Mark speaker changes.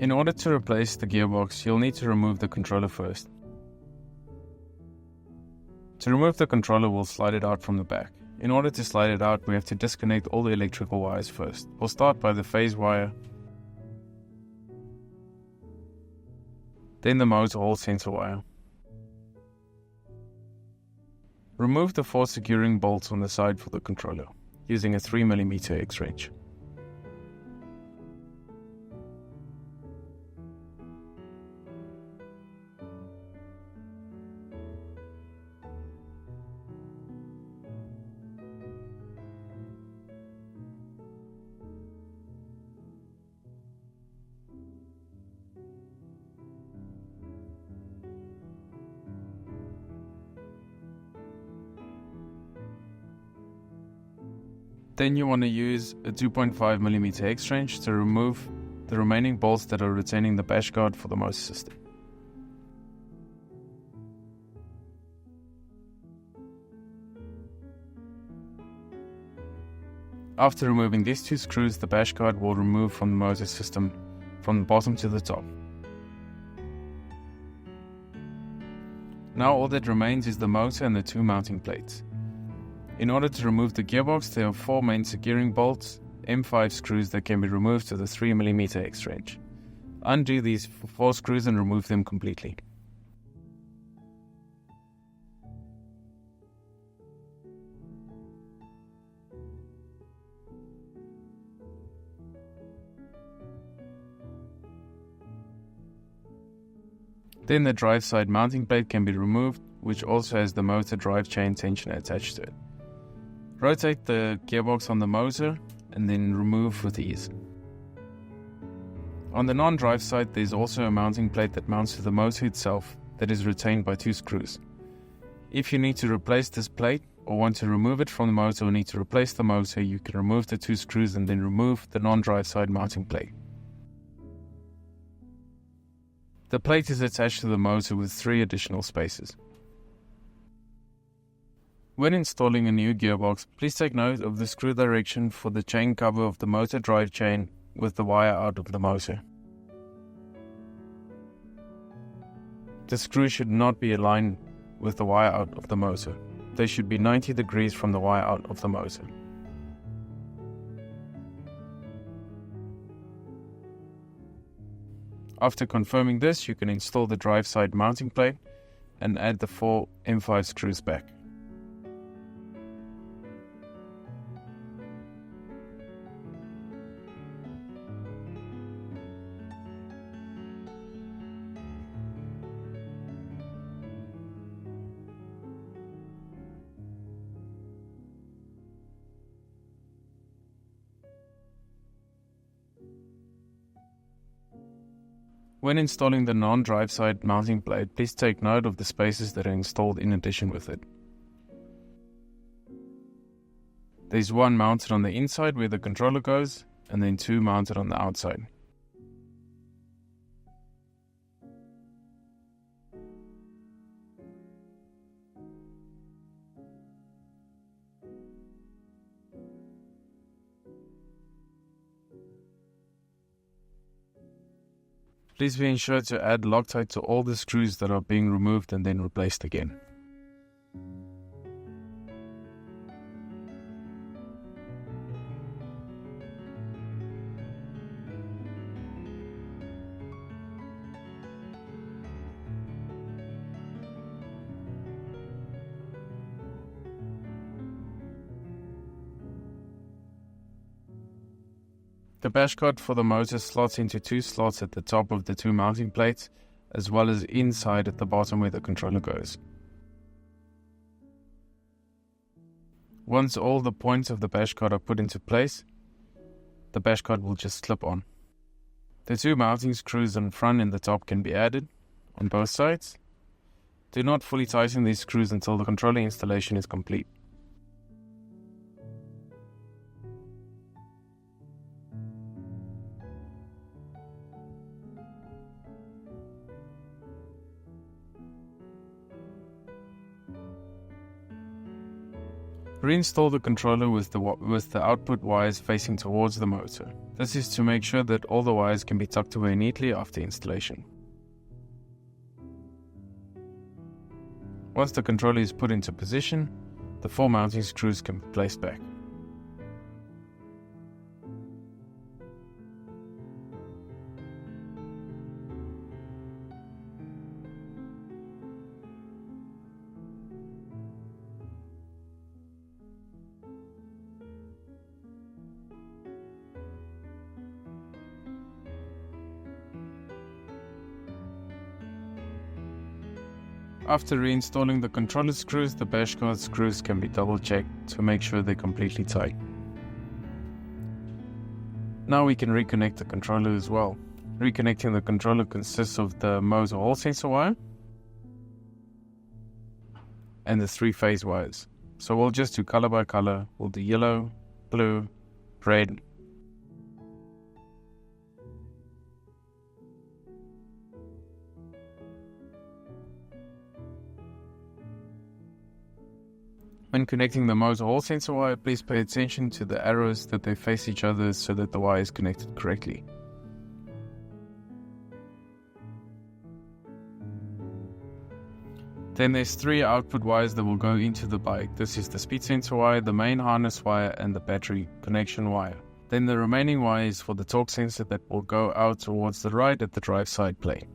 Speaker 1: In order to replace the gearbox, you'll need to remove the controller first. To remove the controller, we'll slide it out from the back. In order to slide it out, we have to disconnect all the electrical wires first. We'll start by the phase wire, then the motor hall sensor wire. Remove the 4 securing bolts on the side for the controller, using a 3mm X-wrench. Then you want to use a 2.5mm X-wrench to remove the remaining bolts that are retaining the bash guard for the motor system. After removing these 2 screws, the bash guard will remove from the motor system from the bottom to the top. Now all that remains is the motor and the 2 mounting plates. In order to remove the gearbox, there are 4 main securing bolts, M5 screws that can be removed with a 3mm X-wrench. Undo these 4 screws and remove them completely. Then the drive side mounting plate can be removed, which also has the motor drive chain tensioner attached to it. Rotate the gearbox on the motor and then remove with ease. On the non-drive side, there's also a mounting plate that mounts to the motor itself that is retained by 2 screws. If you need to replace this plate or want to remove it from the motor or need to replace the motor, you can remove the 2 screws and then remove the non-drive side mounting plate. The plate is attached to the motor with 3 additional spaces. When installing a new gearbox, please take note of the screw direction for the chain cover of the motor drive chain with the wire out of the motor. The screw should not be aligned with the wire out of the motor. They should be 90 degrees from the wire out of the motor. After confirming this, you can install the drive side mounting plate and add the 4 M5 screws back. When installing the non-drive side mounting plate, please take note of the spaces that are installed in addition with it. There's 1 mounted on the inside where the controller goes, and then 2 mounted on the outside. Please be ensured to add Loctite to all the screws that are being removed and then replaced again. The bash guard for the motor slots into 2 slots at the top of the 2 mounting plates, as well as inside at the bottom where the controller goes. Once all the points of the bash guard are put into place, the bash guard will just slip on. The 2 mounting screws in front and the top can be added on both sides. Do not fully tighten these screws until the controller installation is complete. Reinstall the controller with the output wires facing towards the motor. This is to make sure that all the wires can be tucked away neatly after installation. Once the controller is put into position, the 4 mounting screws can be placed back. After reinstalling the controller screws, the bash card screws can be double checked to make sure they're completely tight. Now we can reconnect the controller as well. Reconnecting the controller consists of the motor hall sensor wire and the 3-phase wires. So we'll just do color by color. We'll do yellow, blue, red. When connecting the motor hall sensor wire, please pay attention to the arrows that they face each other so that the wire is connected correctly. Then there's 3 output wires that will go into the bike. This is the speed sensor wire, the main harness wire, and the battery connection wire. Then the remaining wire is for the torque sensor that will go out towards the right at the drive side plate.